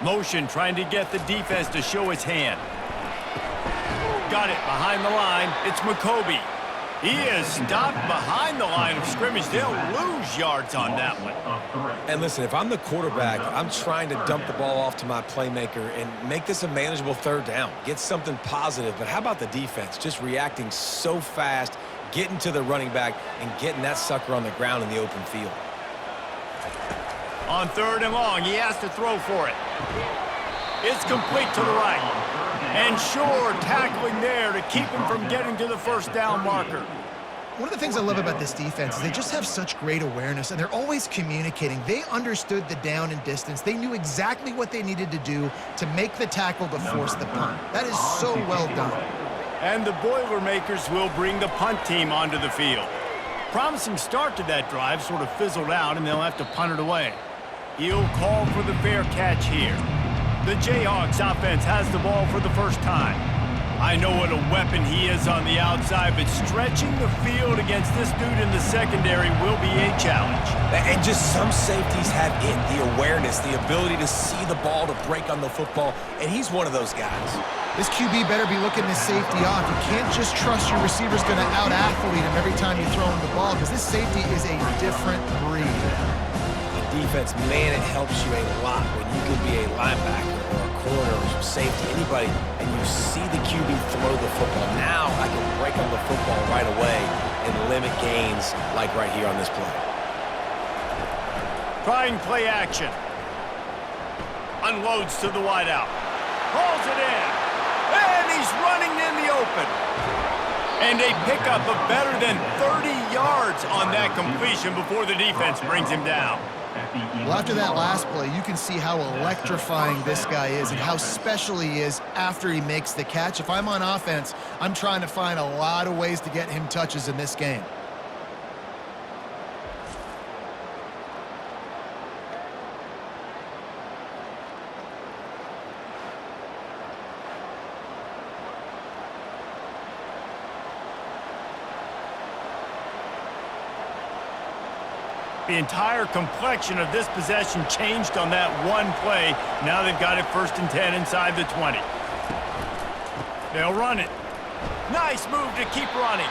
Motion trying to get the defense to show his hand. Got it behind the line. It's McCoby. He is stopped behind the line of scrimmage. They'll lose yards on that one. And listen, if I'm the quarterback, I'm trying to dump the ball off to my playmaker and make this a manageable third down. Get something positive. But how about the defense? Just reacting so fast, getting to the running back, and getting that sucker on the ground in the open field. On 3rd and long, he has to throw for it. It's complete to the right. And Shore tackling there to keep him from getting to the first down marker. One of the things I love about this defense is they just have such great awareness, and they're always communicating. They understood the down and distance. They knew exactly what they needed to do to make the tackle to force the punt. That is so well done. And the Boilermakers will bring the punt team onto the field. Promising start to that drive, sort of fizzled out, and they'll have to punt it away. He'll call for the fair catch here. The Jayhawks offense has the ball for the first time. I know what a weapon he is on the outside, but stretching the field against this dude in the secondary will be a challenge. And just some safeties have it, the awareness, the ability to see the ball, to break on the football, and he's one of those guys. This QB better be looking this safety off. You can't just trust your receiver's going to out-athlete him every time you throw him the ball, because this safety is a different breed. Defense, man, it helps you a lot when you can be a linebacker or a corner or safety, anybody, and you see the QB throw the football. Now I can break on the football right away and limit gains like right here on this play. Trying play action. Unloads to the wideout. Hauls it in. And he's running in the open. And a pickup of better than 30 yards on that completion before the defense brings him down. Well, after that last play, you can see how electrifying this guy is and how special he is after he makes the catch. If I'm on offense, I'm trying to find a lot of ways to get him touches in this game. The entire complexion of this possession changed on that one play. Now they've got it 1st and 10 inside the 20. They'll run it. Nice move to keep running.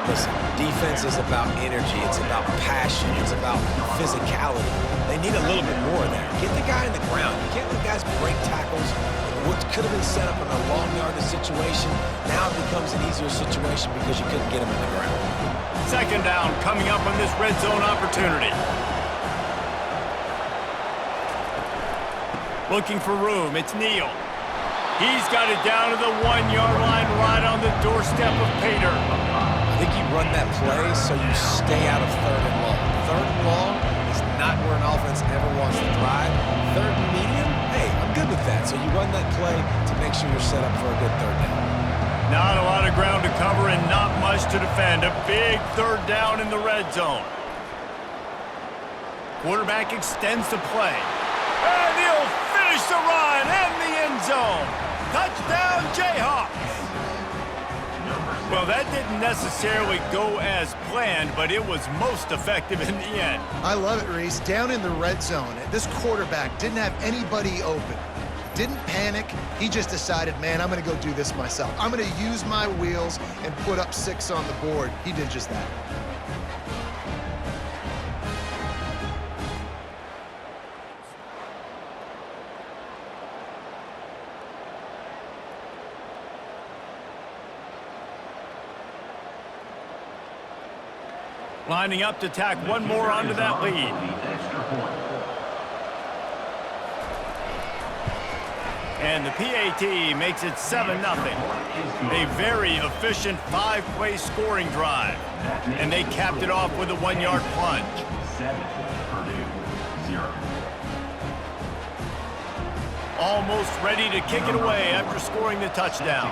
Listen, defense is about energy. It's about passion. It's about physicality. They need a little bit more of that. Get the guy in the ground. You can't let guys break tackles. What could have been set up in a long yardage situation, now it becomes an easier situation because you couldn't get him in the ground. 2nd down coming up on this red zone opportunity. Looking for room. It's Neal. He's got it down to the 1-yard line right on the doorstep of Pater. I think you run that play so you stay out of 3rd and long. 3rd and long is not where an offense ever wants to thrive. 3rd and medium, hey, I'm good with that. So you run that play to make sure you're set up for a good 3rd down. Not a lot of ground to cover and not much to defend. A big 3rd down in the red zone. Quarterback extends the play. And he'll finish the run and the end zone. Touchdown, Jayhawks. Well, that didn't necessarily go as planned, but it was most effective in the end. I love it, Reese. Down in the red zone, this quarterback didn't have anybody open. Didn't panic. He just decided, man, I'm going to go do this myself. I'm going to use my wheels and put up 6 on the board. He did just that. Lining up to tack one more onto that lead. And the PAT makes it 7-0. A very efficient 5-play scoring drive. And they capped it off with a 1-yard plunge. 7, Purdue, 0. Almost ready to kick it away after scoring the touchdown.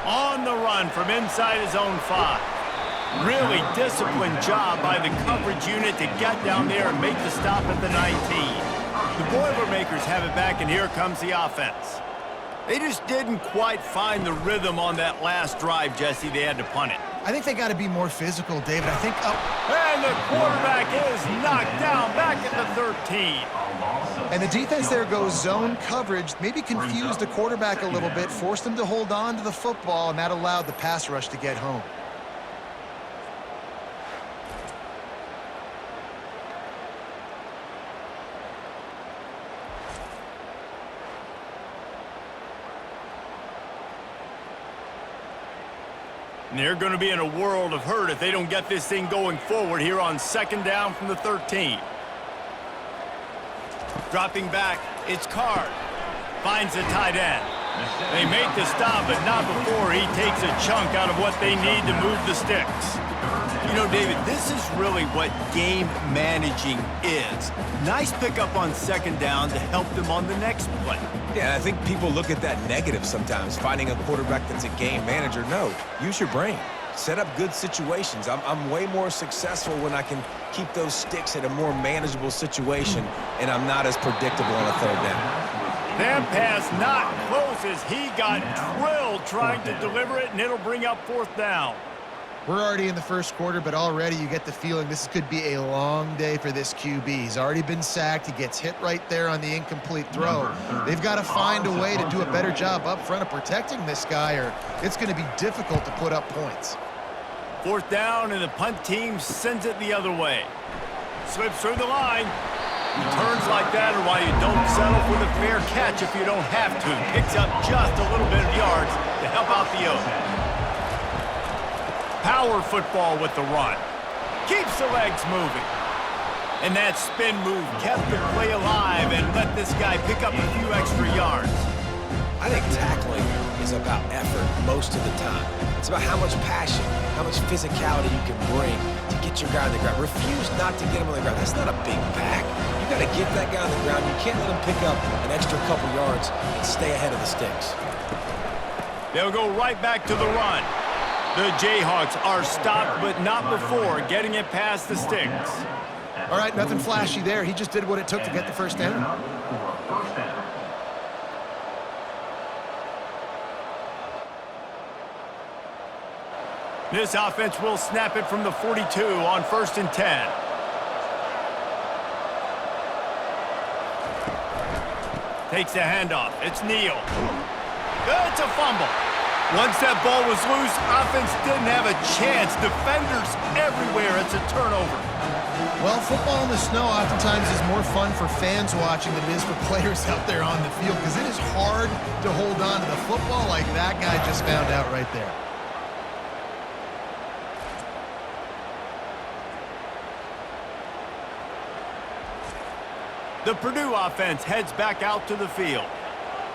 On the run from inside his own 5. Really disciplined job by the coverage unit to get down there and make the stop at the 19. The Boilermakers have it back, and here comes the offense. They just didn't quite find the rhythm on that last drive, Jesse. They had to punt it. I think they got to be more physical, David. I think And the quarterback is knocked down back at the 13. And the defense there goes zone coverage, maybe confused the quarterback a little bit, forced him to hold on to the football, and that allowed the pass rush to get home. And they're going to be in a world of hurt if they don't get this thing going forward here on 2nd down from the 13. Dropping back, it's Card. Finds the tight end. They make the stop, but not before he takes a chunk out of what they need to move the sticks. You know, David, this is really what game managing is. Nice pickup on 2nd down to help them on the next play. Yeah, I think people look at that negative sometimes, finding a quarterback that's a game manager. No, use your brain. Set up good situations. I'm way more successful when I can keep those sticks in a more manageable situation, and I'm not as predictable on a 3rd down. That pass not close as he got drilled trying to deliver it, and it'll bring up 4th down. We're already in the first quarter, but already you get the feeling this could be a long day for this QB. He's already been sacked. He gets hit right there on the incomplete throw. They've got to find a way to do a better job up front of protecting this guy, or it's going to be difficult to put up points. 4th down, and the punt team sends it the other way. Slips through the line. Returns like that are why you don't settle for the fair catch if you don't have to. Picks up just a little bit of yards to help out the Oak. Power football with the run. Keeps the legs moving. And that spin move kept the play alive and let this guy pick up a few extra yards. I think tackling is about effort most of the time. It's about how much passion, how much physicality you can bring to get your guy on the ground. Refuse not to get him on the ground. That's not a big pack. You got to get that guy on the ground. You can't let him pick up an extra couple yards and stay ahead of the sticks. They'll go right back to the run. The Jayhawks are stopped, but not before getting it past the sticks. All right, nothing flashy there. He just did what it took to get the 1st down. This offense will snap it from the 42 on 1st and 10. Takes the handoff. It's Neal. It's a fumble. Once that ball was loose, offense didn't have a chance. Defenders everywhere. It's a turnover. Well, football in the snow oftentimes is more fun for fans watching than it is for players out there on the field because it is hard to hold on to the football like that guy just found out right there. The Purdue offense heads back out to the field.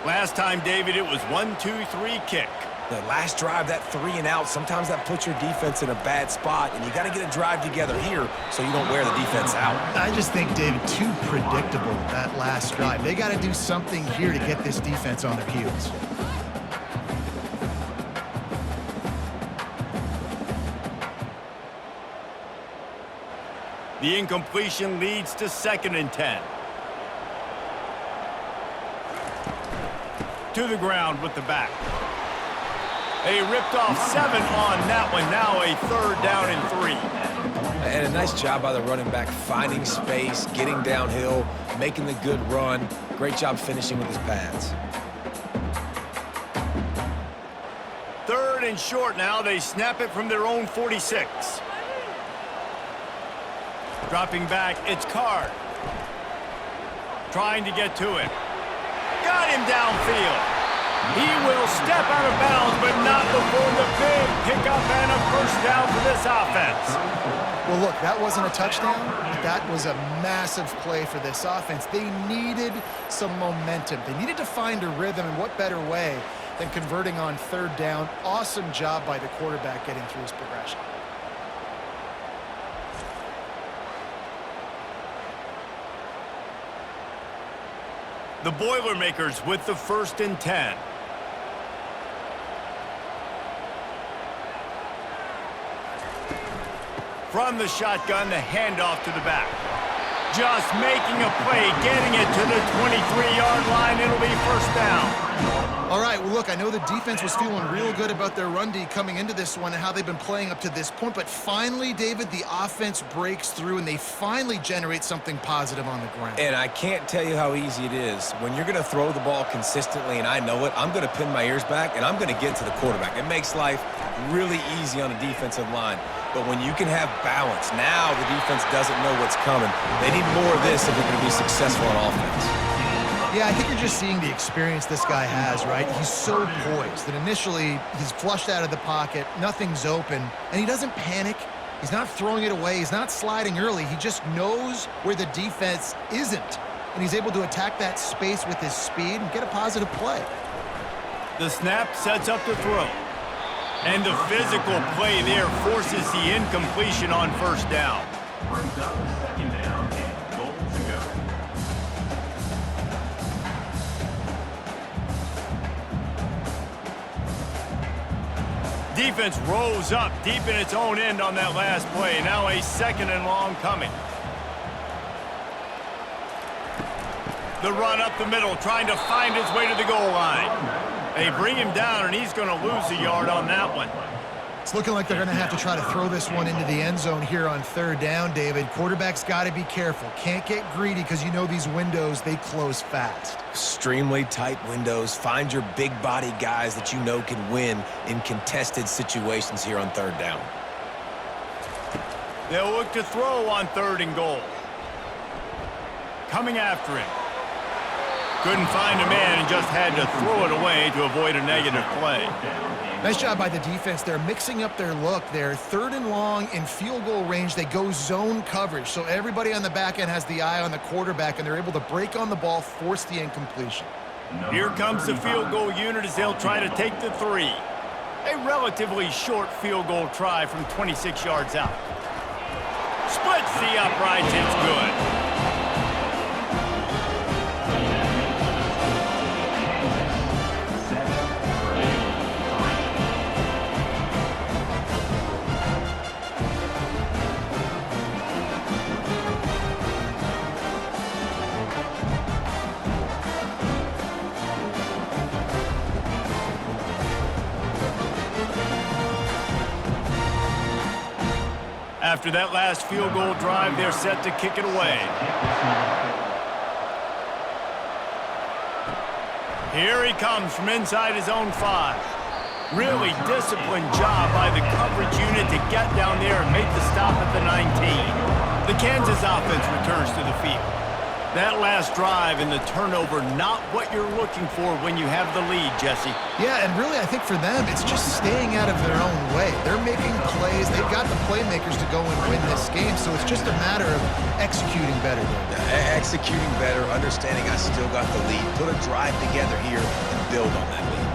Last time, David, it was 1-2-3 kick. The last drive, that 3 and out, sometimes that puts your defense in a bad spot, and you got to get a drive together here so you don't wear the defense out. I just think, David, too predictable, that last drive. They got to do something here to get this defense on their heels. The incompletion leads to 2nd and 10. To the ground with the back. They ripped off 7 on that one. Now a 3rd down and 3. And a nice job by the running back, finding space, getting downhill, making the good run. Great job finishing with his pads. 3rd and short now. They snap it from their own 46. Dropping back, it's Card. Trying to get to it. Got him downfield. He will step out of bounds, but not before the big pickup and a 1st down for this offense. Well, look, that wasn't a touchdown, but that was a massive play for this offense. They needed some momentum. They needed to find a rhythm, and what better way than converting on 3rd down. Awesome job by the quarterback getting through his progression. The Boilermakers with the 1st and 10. From the shotgun, the handoff to the back. Just making a play, getting it to the 23-yard line. It'll be 1st down. All right, well, look, I know the defense was feeling real good about their run D coming into this one and how they've been playing up to this point, but finally, David, the offense breaks through and they finally generate something positive on the ground. And I can't tell you how easy it is. When you're going to throw the ball consistently, and I know it, I'm going to pin my ears back, and I'm going to get to the quarterback. It makes life really easy on a defensive line. But when you can have balance, now the defense doesn't know what's coming. They need more of this if they're going to be successful on offense. Yeah, I think you're just seeing the experience this guy has, right? He's so poised that initially he's flushed out of the pocket, nothing's open, and he doesn't panic. He's not throwing it away. He's not sliding early. He just knows where the defense isn't, and he's able to attack that space with his speed and get a positive play. The snap sets up the throw. And the physical play there forces the incompletion on first down. Brings up second down and goal to go. Defense rose up deep in its own end on that last play. Now a second and long coming. The run up the middle, trying to find his way to the goal line. They bring him down, and he's going to lose a yard on that one. It's looking like they're going to have to try to throw this one into the end zone here on third down, David. Quarterback's got to be careful. Can't get greedy because you know these windows, they close fast. Extremely tight windows. Find your big body guys that you know can win in contested situations here on third down. They'll look to throw on third and goal. Coming after him. Couldn't find a man and just had to throw it away to avoid a negative play. Nice job by the defense. They're mixing up their look. They're third and long in field goal range. They go zone coverage, so everybody on the back end has the eye on the quarterback, and they're able to break on the ball, force the incompletion. Here comes the field goal unit as they'll try to take the three. A relatively short field goal try from 26 yards out. Splits the uprights. It's good. After that last field goal drive, they're set to kick it away. Here he comes from inside his own 5. Really disciplined job by the coverage unit to get down there and make the stop at the 19. The Kansas offense returns to the field. That last drive and the turnover, not what you're looking for when you have the lead, Jesse. Yeah, and really I think for them, it's just staying out of their own way. They're making plays. They've got the playmakers to go and win this game, so it's just a matter of executing better. Executing better, understanding I still got the lead. Put a drive together here and build on that lead.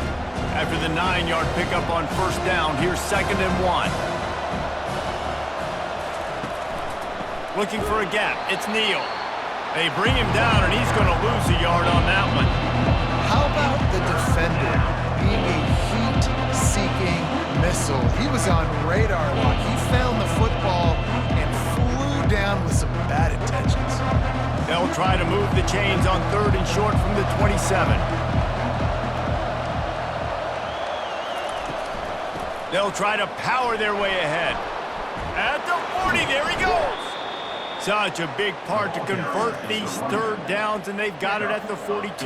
After the 9-yard pickup on first down, here's 2nd and 1. Looking for a gap. It's Neal. They bring him down, and he's going to lose a yard on that one. How about the defender being a heat-seeking missile? He was on radar lock. He found the football and flew down with some bad intentions. They'll try to move the chains on 3rd and short from the 27. They'll try to power their way ahead. At the 40, there he goes. Such a big part to convert these 3rd downs, and they've got it at the 42.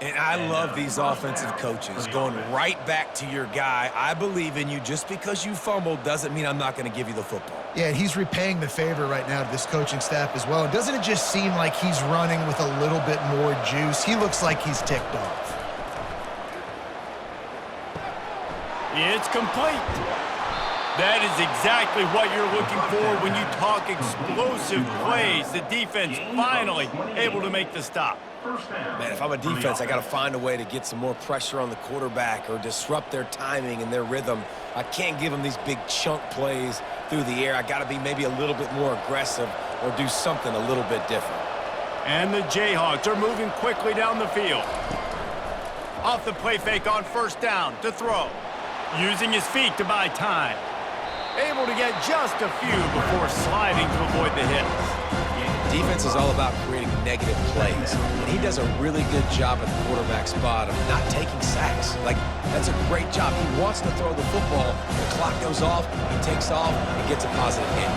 And I love these offensive coaches going right back to your guy. I believe in you. Just because you fumbled doesn't mean I'm not going to give you the football. Yeah, he's repaying the favor right now to this coaching staff as well. And doesn't it just seem like he's running with a little bit more juice? He looks like he's ticked off. It's complete. That is exactly what you're looking for when you talk explosive plays. The defense finally able to make the stop. Man, if I'm a defense, I got to find a way to get some more pressure on the quarterback or disrupt their timing and their rhythm. I can't give them these big chunk plays through the air. I got to be maybe a little bit more aggressive or do something a little bit different. And the Jayhawks are moving quickly down the field. Off the play fake on first down to throw. Using his feet to buy time. Able to get just a few before sliding to avoid the hits. Defense is all about creating negative plays, and he does a really good job at the quarterback spot of not taking sacks. Like, that's a great job. He wants to throw the football. The clock goes off, he takes off, and gets a positive gain.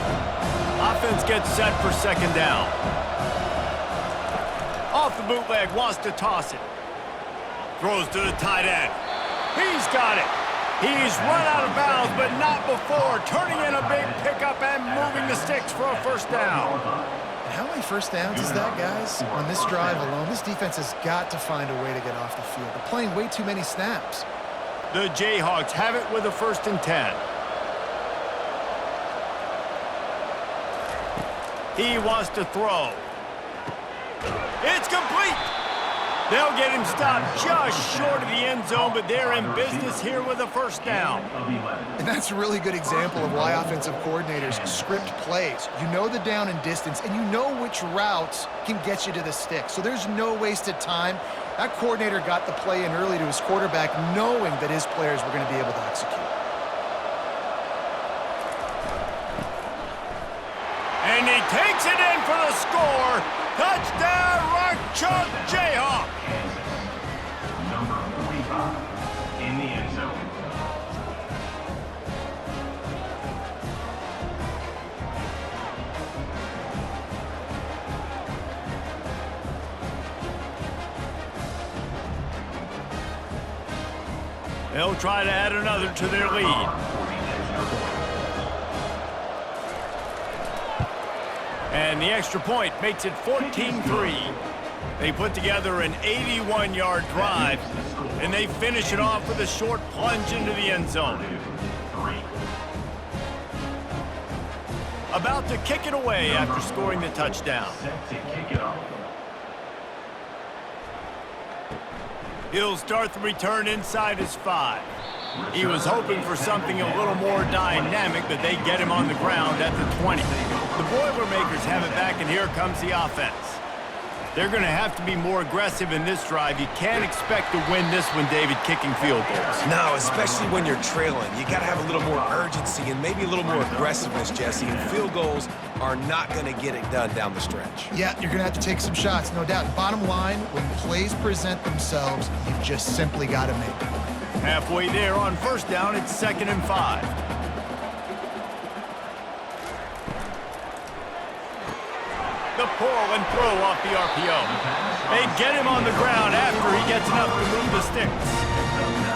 Offense gets set for second down. Off the bootleg, wants to toss it. Throws to the tight end. He's got it. He's run out of bounds, but not before. Turning in a big pickup and moving the sticks for a first down. And how many first downs is that, guys? On this drive alone, this defense has got to find a way to get off the field. They're playing way too many snaps. The Jayhawks have it with a 1st and 10. He wants to throw. It's complete. They'll get him stopped just short of the end zone, but they're in business here with a first down. And that's a really good example of why offensive coordinators script plays. You know the down and distance, and you know which routes can get you to the stick. So there's no wasted time. That coordinator got the play in early to his quarterback, knowing that his players were going to be able to execute. And he takes it in for the score. Touchdown, Rock-Chalk Jayhawk. Number 45 in the end zone. They'll try to add another to their lead. And the extra point makes it 14-3. They put together an 81-yard drive, and they finish it off with a short plunge into the end zone. About to kick it away after scoring the touchdown. Set to kick it off. He'll start the return inside his 5. He was hoping for something a little more dynamic, but they get him on the ground at the 20. The Boilermakers have it back, and here comes the offense. They're going to have to be more aggressive in this drive. You can't expect to win this one, David, kicking field goals. No, especially when you're trailing. You got to have a little more urgency and maybe a little more aggressiveness, Jesse. And field goals are not going to get it done down the stretch. Yeah, you're going to have to take some shots, no doubt. Bottom line, when plays present themselves, you've just simply got to make them. Halfway there on first down, it's 2nd and 5. The pull and throw off the RPO. They get him on the ground after he gets enough to move the sticks.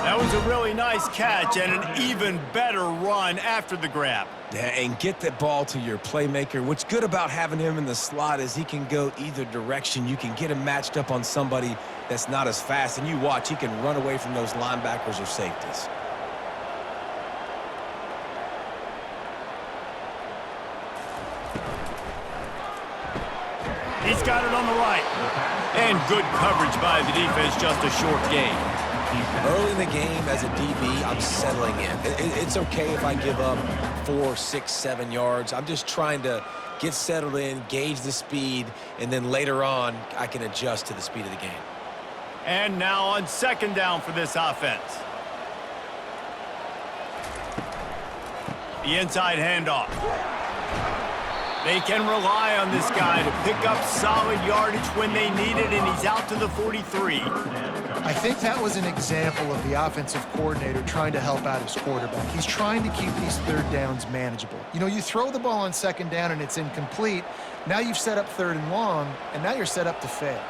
That was a really nice catch and an even better run after the grab. Yeah, and get that ball to your playmaker. What's good about having him in the slot is he can go either direction. You can get him matched up on somebody that's not as fast, and you watch, he can run away from those linebackers or safeties. He's got it on the right. And good coverage by the defense, just a short gain. Early in the game, as a DB, I'm settling in. It's okay if I give up 4, 6, 7 yards. I'm just trying to get settled in, gauge the speed, and then later on, I can adjust to the speed of the game. And now on 2nd down for this offense. The inside handoff. They can rely on this guy to pick up solid yardage when they need it, and he's out to the 43. I think that was an example of the offensive coordinator trying to help out his quarterback. He's trying to keep these 3rd downs manageable. You know, you throw the ball on 2nd down and it's incomplete. Now you've set up 3rd and long, and now you're set up to fail.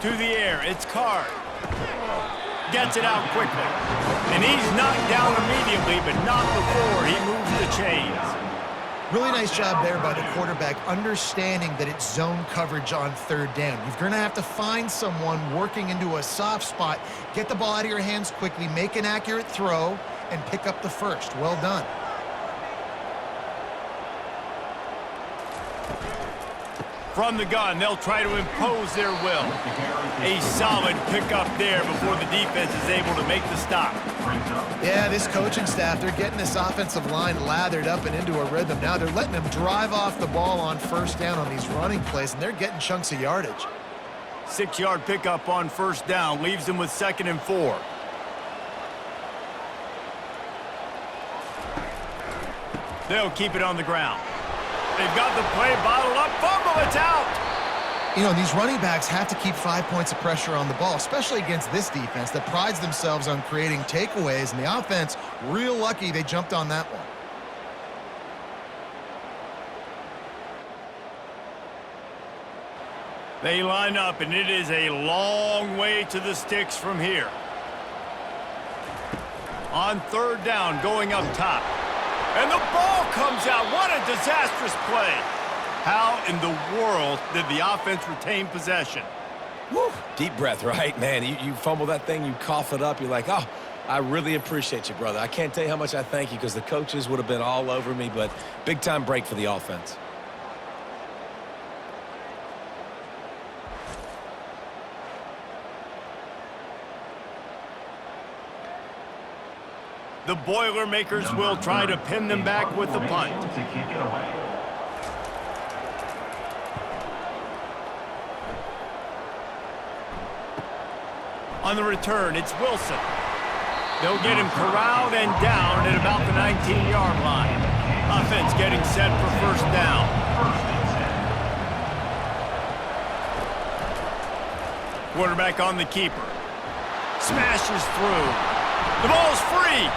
To the air, it's Card. Gets it out quickly. And he's knocked down immediately, but not before he moves the chains. Really nice job there by the quarterback, understanding that it's zone coverage on 3rd down. You're going to have to find someone working into a soft spot, get the ball out of your hands quickly, make an accurate throw, and pick up the first. Well done. From the gun, they'll try to impose their will. A solid pickup there before the defense is able to make the stop. Yeah, this coaching staff, they're getting this offensive line lathered up and into a rhythm. Now they're letting them drive off the ball on 1st down on these running plays, and they're getting chunks of yardage. 6-yard pickup on 1st down leaves them with 2nd and 4. They'll keep it on the ground. They've got the play bottled up. Fumble, it's out. You know, these running backs have to keep 5 points of pressure on the ball, especially against this defense that prides themselves on creating takeaways, and the offense, real lucky they jumped on that one. They line up, and it is a long way to the sticks from here. On third down, going up top. And the ball comes out. What a disastrous play. How in the world did the offense retain possession? Woo. Deep breath, right? Man, you fumble that thing, you cough it up, you're like, oh, I really appreciate you, brother. I can't tell you how much I thank you because the coaches would have been all over me, but big-time break for the offense. The Boilermakers will try to pin them back with the punt. To kick it away. On the return, it's Wilson. They'll get him corralled and down at about the 19-yard line. Offense getting set for first down. Quarterback on the keeper. Smashes through. The ball's free.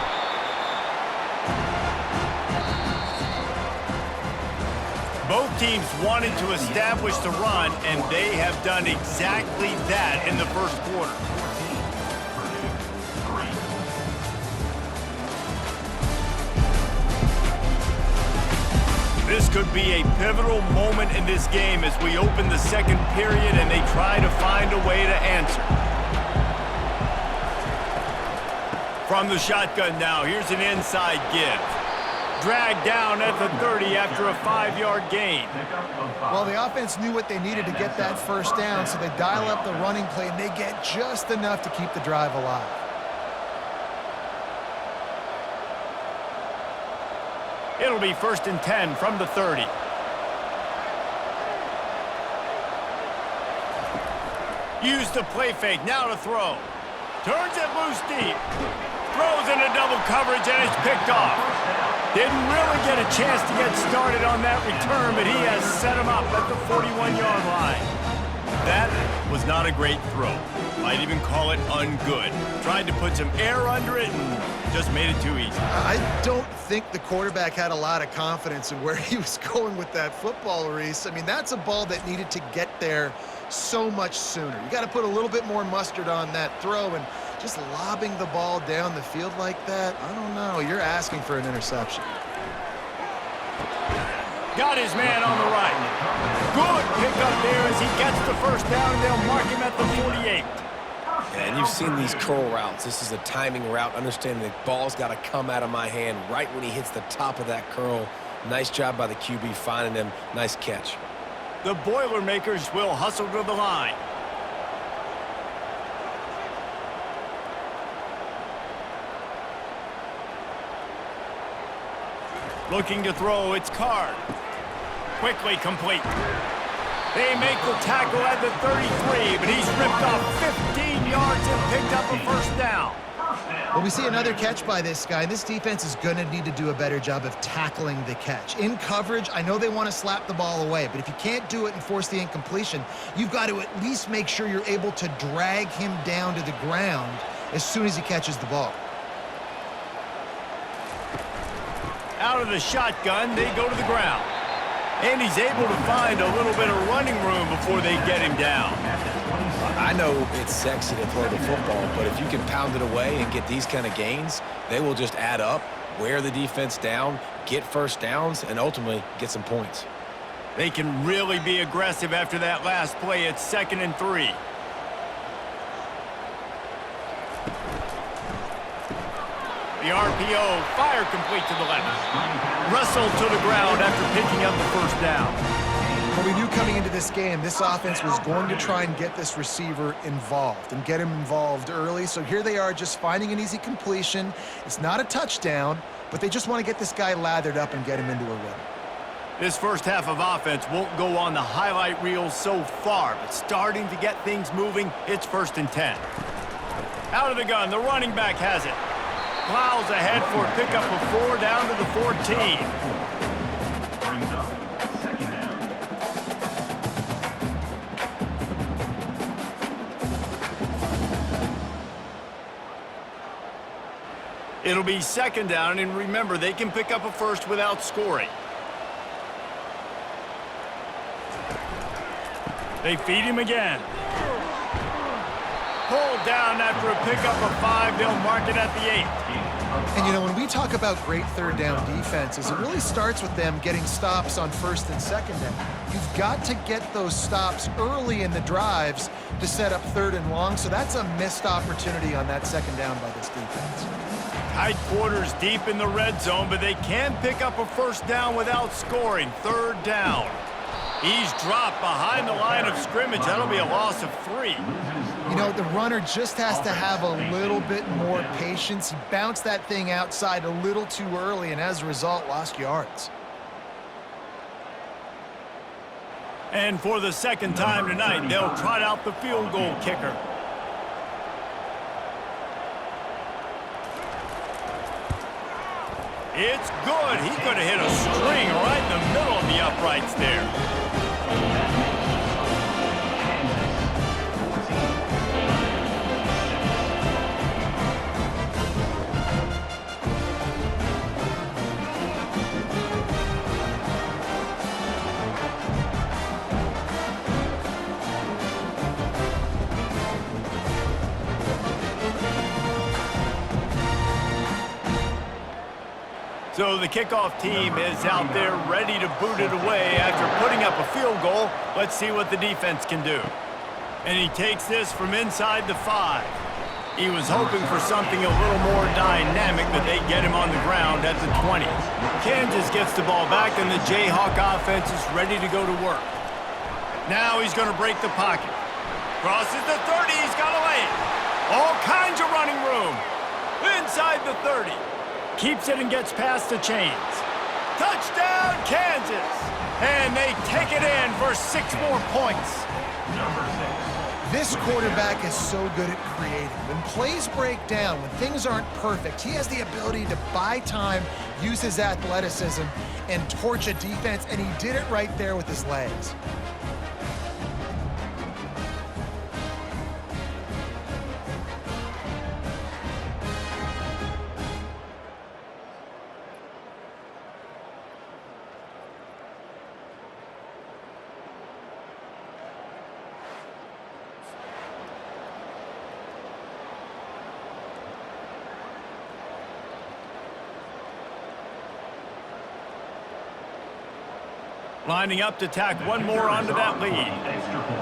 Both teams wanted to establish the run, and they have done exactly that in the first quarter. This could be a pivotal moment in this game as we open the second period and they try to find a way to answer. From the shotgun now, here's an inside give. Dragged down at the 30 after a 5-yard gain. Well, the offense knew what they needed to get that first down, so they dial up the running play, and they get just enough to keep the drive alive. It'll be 1st and 10 from the 30. Use the play fake, now to throw. Turns it loose deep. Throws into double coverage, and it's picked off. Didn't really get a chance to get started on that return, but he has set him up at the 41-yard line. That was not a great throw. Might even call it ungood. Tried to put some air under it and just made it too easy. I don't think the quarterback had a lot of confidence in where he was going with that football, Reese. I mean, that's a ball that needed to get there so much sooner. You got to put a little bit more mustard on that throw, and just lobbing the ball down the field like that, I don't know. You're asking for an interception. Got his man on the right. Good pickup there as he gets the first down, and they'll mark him at the 48. And you've seen these curl routes. This is a timing route, understanding the ball's got to come out of my hand right when he hits the top of that curl. Nice job by the QB finding him. Nice catch. The Boilermakers will hustle to the line. Looking to throw, it's Card. Quickly complete. They make the tackle at the 33, but he's ripped off 15 yards and picked up a first down. Well, we see another catch by this guy. This defense is going to need to do a better job of tackling the catch. In coverage, I know they want to slap the ball away, but if you can't do it and force the incompletion, you've got to at least make sure you're able to drag him down to the ground as soon as he catches the ball. Out of the shotgun, they go to the ground. And he's able to find a little bit of running room before they get him down. I know it's sexy to throw the football, but if you can pound it away and get these kind of gains, they will just add up, wear the defense down, get first downs, and ultimately get some points. They can really be aggressive after that last play. It's 2nd and 3. The RPO, fire complete to the left. Russell to the ground after picking up the first down. Well, we knew coming into this game, this offense was going to try and get this receiver involved and get him involved early. So here they are just finding an easy completion. It's not a touchdown, but they just want to get this guy lathered up and get him into a rhythm. This first half of offense won't go on the highlight reel so far, but starting to get things moving, it's 1st and 10. Out of the gun, the running back has it. Plows ahead for a pickup of 4 down to the 14. Brings up second down. It'll be 2nd down, and remember, they can pick up a first without scoring. They feed him again. Pulled down after a pickup of 5. They'll mark it at the 8. And, you know, when we talk about great third down defenses, it really starts with them getting stops on 1st and 2nd down. You've got to get those stops early in the drives to set up 3rd and long, so that's a missed opportunity on that 2nd down by this defense. Tight quarters deep in the red zone, but they can pick up a 1st down without scoring. 3rd down. He's dropped behind the line of scrimmage. That'll be a loss of 3. You know, the runner just has to have a little bit more patience. He bounced that thing outside a little too early, and as a result, lost yards. And for the 2nd time tonight, they'll trot out the field goal kicker. It's good. He could have hit a string right in the middle of the uprights there. So the kickoff team is out there ready to boot it away after putting up a field goal. Let's see what the defense can do. And he takes this from inside the 5. He was hoping for something a little more dynamic, but they get him on the ground at the 20. Kansas gets the ball back, and the Jayhawk offense is ready to go to work. Now he's going to break the pocket. Crosses the 30. He's got a lane. All kinds of running room. Inside the 30. Keeps it and gets past the chains. Touchdown, Kansas! And they take it in for 6 more points. Number 6. This quarterback is so good at creating. When plays break down, when things aren't perfect, he has the ability to buy time, use his athleticism, and torch a defense, and he did it right there with his legs. Lining up to tack one more onto that lead. Extra point.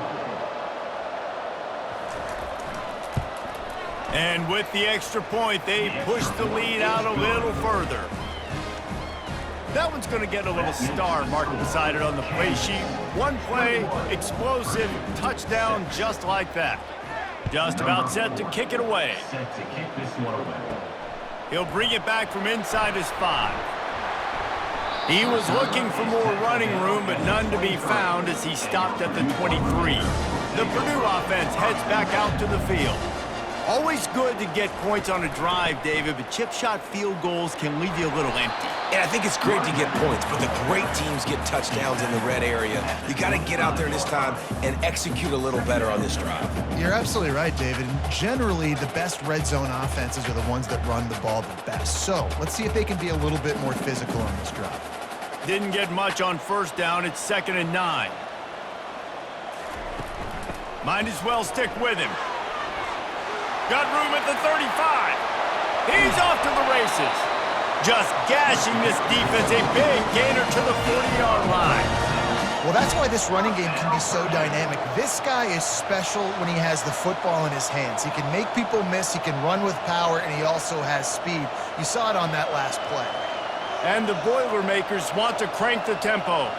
And with the extra point, they push the lead out a little further. That one's going to get a little star marked beside it on the play sheet. One play, explosive, touchdown just like that. Just about set to kick it away. Set to kick this one away. He'll bring it back from inside his 5. He was looking for more running room, but none to be found as he stopped at the 23. The Purdue offense heads back out to the field. Always good to get points on a drive, David, but chip shot field goals can leave you a little empty. And I think it's great to get points, but the great teams get touchdowns in the red area. You got to get out there this time and execute a little better on this drive. You're absolutely right, David. And generally, the best red zone offenses are the ones that run the ball the best. So let's see if they can be a little bit more physical on this drive. Didn't get much on 1st down. It's 2nd and 9. Might as well stick with him. Got room at the 35. He's off to the races. Just gashing this defense. A big gainer to the 40-yard line. Well, that's why this running game can be so dynamic. This guy is special when he has the football in his hands. He can make people miss, he can run with power, and he also has speed. You saw it on that last play. And the Boilermakers want to crank the tempo.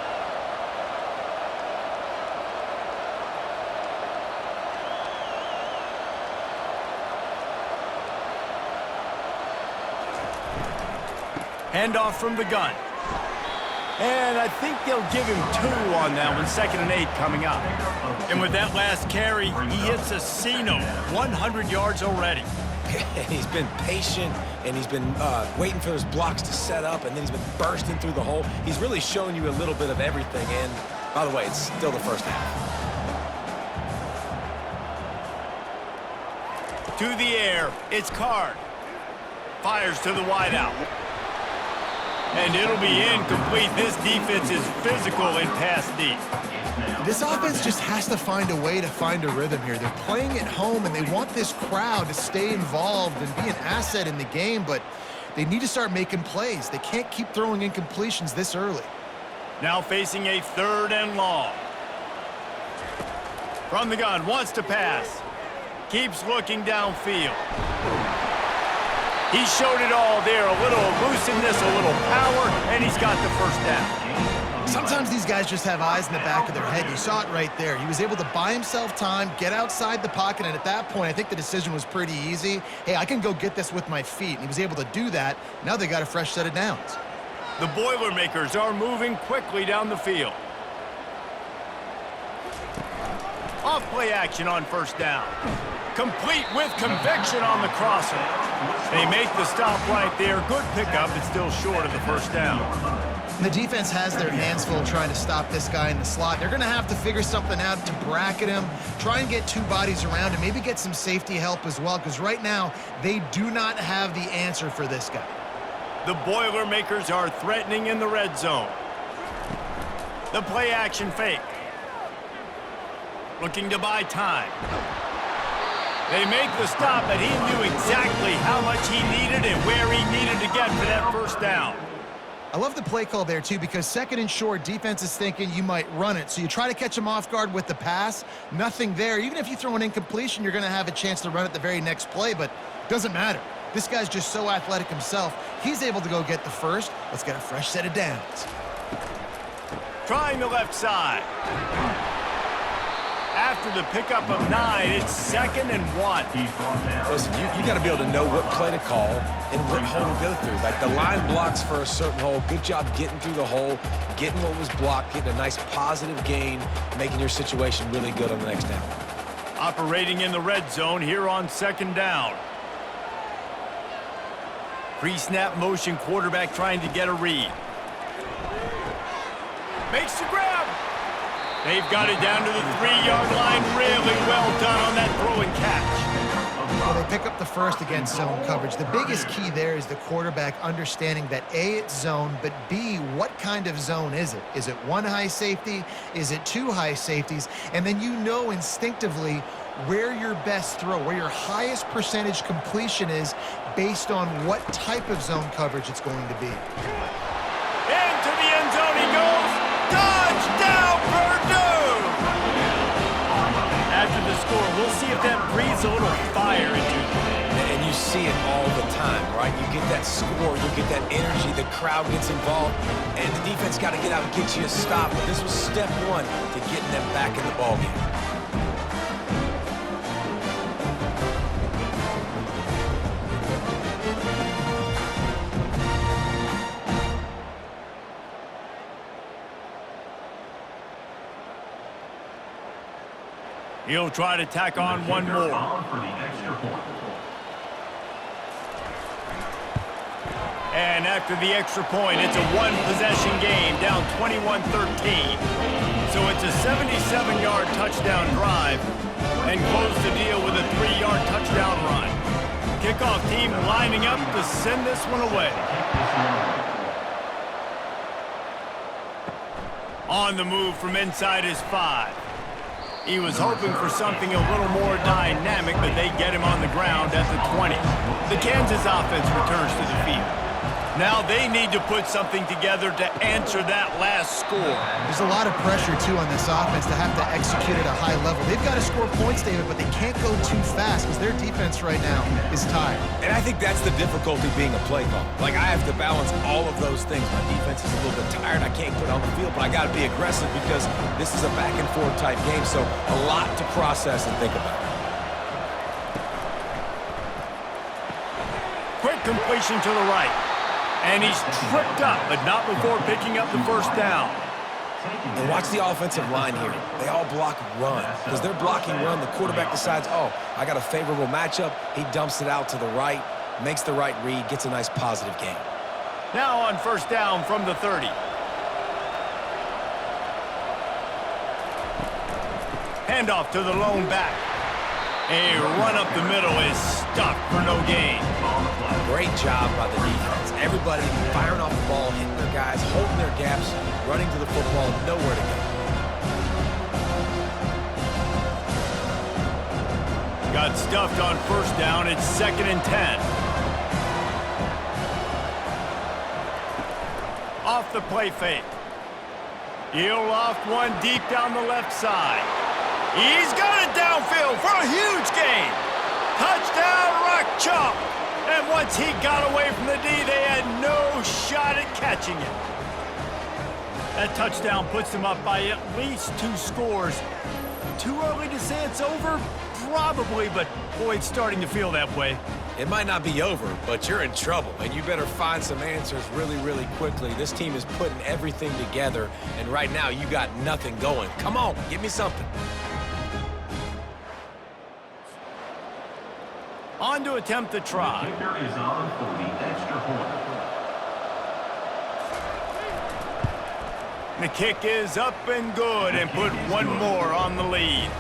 Handoff from the gun. And I think they'll give him 2 on that one. 2nd and 8 coming up. And with that last carry, he hits a C-note. 100 yards already. And he's been patient, and he's been waiting for his blocks to set up, and then he's been bursting through the hole. He's really shown you a little bit of everything, and by the way, it's still the first half. To the air, it's Card. Fires to the wideout. And it'll be incomplete. This defense is physical and pass deep. This offense just has to find a way to find a rhythm here. They're playing at home, and they want this crowd to stay involved and be an asset in the game, but they need to start making plays. They can't keep throwing incompletions this early. Now facing a 3rd and long. From the gun, wants to pass. Keeps looking downfield. He showed it all there. A little elusiveness, a little power, and he's got the first down. Sometimes these guys just have eyes in the back of their head. You saw it right there. He was able to buy himself time, get outside the pocket, and at that point, I think the decision was pretty easy. Hey, I can go get this with my feet. And he was able to do that. Now they got a fresh set of downs. The Boilermakers are moving quickly down the field. Off play action on 1st down. Complete with conviction on the crosser. They make the stop right there. Good pickup, but still short of the 1st down. The defense has their hands full trying to stop this guy in the slot. They're going to have to figure something out to bracket him, try and get 2 bodies around him, maybe get some safety help as well, because right now they do not have the answer for this guy. The Boilermakers are threatening in the red zone. The play action fake. Looking to buy time. They make the stop, but he knew exactly how much he needed and where he needed to get for that 1st down. I love the play call there, too, because 2nd and short, defense is thinking you might run it. So you try to catch him off guard with the pass. Nothing there. Even if you throw an incompletion, you're going to have a chance to run it the very next play, but doesn't matter. This guy's just so athletic himself. He's able to go get the first. Let's get a fresh set of downs. Trying the left side. After the pickup of 9, it's 2nd and 1. Listen, you got to be able to know what play to call and what hole to go through. Like the line blocks for a certain hole. Good job getting through the hole, getting what was blocked, getting a nice positive gain, making your situation really good on the next down. Operating in the red zone here on 2nd down. Pre-snap motion quarterback trying to get a read. Makes the grab. They've got it down to the 3-yard line. Really well done on that throw and catch. Well, they pick up the first against zone coverage. The biggest key there is the quarterback understanding that A, it's zone, but B, what kind of zone is it? Is it 1 high safety? Is it 2 high safeties? And then you know instinctively where your best throw, where your highest percentage completion is based on what type of zone coverage it's going to be. Into the end zone he goes. Touchdown, Purdue! After the score, we'll see if that breathes a little fire into them. And you see it all the time, right? You get that score, you get that energy, the crowd gets involved, and the defense got to get out and get you a stop. But this was step 1 to getting them back in the ballgame. He'll try to tack on one more. And after the extra point, it's a 1-possession game, down 21-13. So it's a 77-yard touchdown drive, and close the deal with a 3-yard touchdown run. Kickoff team lining up to send this one away. On the move from inside his 5. He was hoping for something a little more dynamic, but they get him on the ground at the 20. The Kansas offense returns to the field. Now they need to put something together to answer that last score. There's a lot of pressure, too, on this offense to have to execute at a high level. They've got to score points, David, but they can't go too fast because their defense right now is tired. And I think that's the difficulty being a play caller. Like, I have to balance all of those things. My defense is a little bit tired. I can't put on the field, but I got to be aggressive because this is a back-and-forth type game, so a lot to process and think about. Quick completion to the right. And he's tripped up, but not before picking up the first down. And watch the offensive line here. They all block run. Because they're blocking run, the quarterback decides, oh, I got a favorable matchup. He dumps it out to the right, makes the right read, gets a nice positive gain. Now on first down from the 30. Handoff to the lone back. A run up the middle is stuffed for no gain. Great job by the defense. Everybody firing off the ball, hitting their guys, holding their gaps, running to the football, nowhere to go. Got stuffed on first down. It's 2nd and 10. Off the play fake. He'll loft one deep down the left side. He's got it downfield for a huge gain. Touchdown, Rock Chalk. And once he got away from the D, they had no shot at catching it. That touchdown puts them up by at least 2 scores. Too early to say it's over? Probably, but boy, it's starting to feel that way. It might not be over, but you're in trouble, and you better find some answers really, really quickly. This team is putting everything together, and right now you got nothing going. Come on, give me something. On to attempt the try. The kicker is on for the extra point. The kick is up and good and put one more on the lead.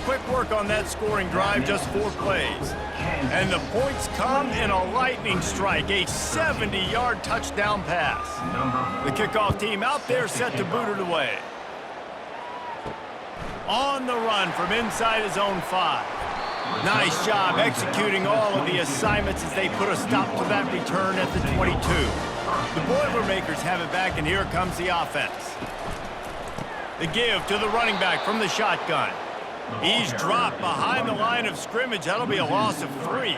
Quick work on that scoring drive, just 4 plays. And the points come in a lightning strike, a 70-yard touchdown pass. The kickoff team out there set to boot it away. On the run from inside his own 5. Nice job executing all of the assignments as they put a stop to that return at the 22. The Boilermakers have it back, and here comes the offense. The give to the running back from the shotgun. He's dropped behind the line of scrimmage. That'll be a loss of 3.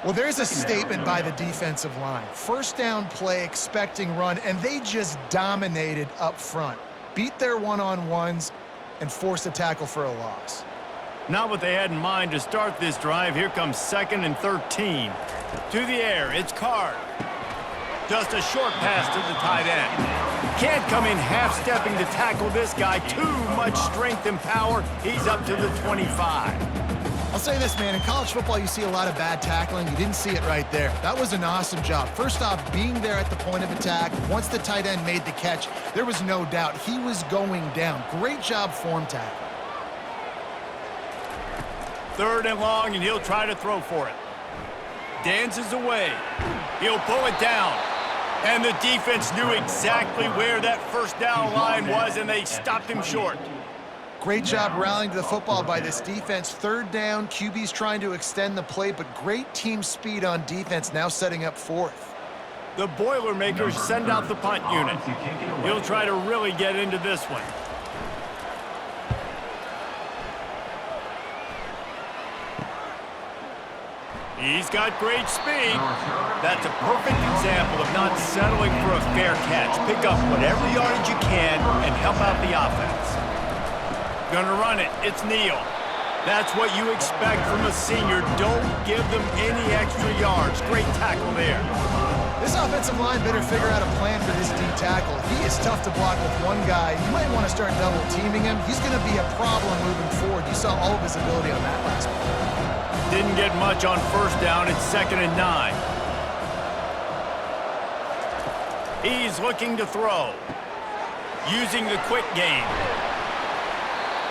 Well, there's a statement by the defensive line. First down play, expecting run, and they just dominated up front. Beat their one-on-ones and forced a tackle for a loss. Not what they had in mind to start this drive. Here comes 2nd and 13. To the air, it's Card. Just a short pass to the tight end. Can't come in half-stepping to tackle this guy. Too much strength and power. He's up to the 25. I'll say this, man. In college football, you see a lot of bad tackling. You didn't see it right there. That was an awesome job. First off, being there at the point of attack. Once the tight end made the catch, there was no doubt he was going down. Great job form tackling. 3rd and long, and he'll try to throw for it. Dances away. He'll pull it down. And the defense knew exactly where that first down line was, and they stopped him short. Great job rallying to the football by this defense. 3rd down, QB's trying to extend the play, but great team speed on defense, now setting up 4th. The Boilermakers send out the punt unit. He'll try to really get into this one. He's got great speed. That's a perfect example of not settling for a fair catch. Pick up whatever yardage you can and help out the offense. Gonna run it. It's Neal. That's what you expect from a senior. Don't give them any extra yards. Great tackle there. This offensive line better figure out a plan for this D tackle. He is tough to block with one guy. You might want to start double teaming him. He's going to be a problem moving forward. You saw all of his ability on that last play. Didn't get much on first down. It's 2nd and 9. He's looking to throw. Using the quick game.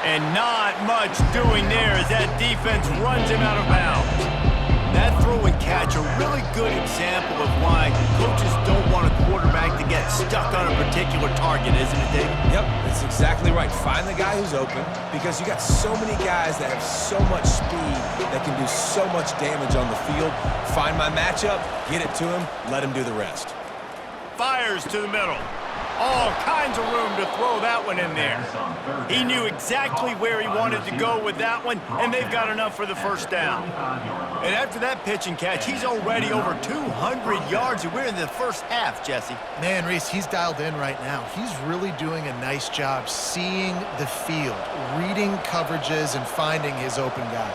And not much doing there as that defense runs him out of bounds. That throw and catch, a really good example of why coaches don't want a quarterback to get stuck on a particular target, isn't it, Dave? Yep, that's exactly right. Find the guy who's open, because you got so many guys that have so much speed that can do so much damage on the field. Find my matchup, get it to him, let him do the rest. Fires to the middle. All kinds of room to throw that one in there. He knew exactly where he wanted to go with that one, and they've got enough for the first down. And after that pitch and catch, he's already over 200 yards, and we're in the first half, Jesse. Man, Reese, he's dialed in right now. He's really doing a nice job seeing the field, reading coverages, and finding his open guy.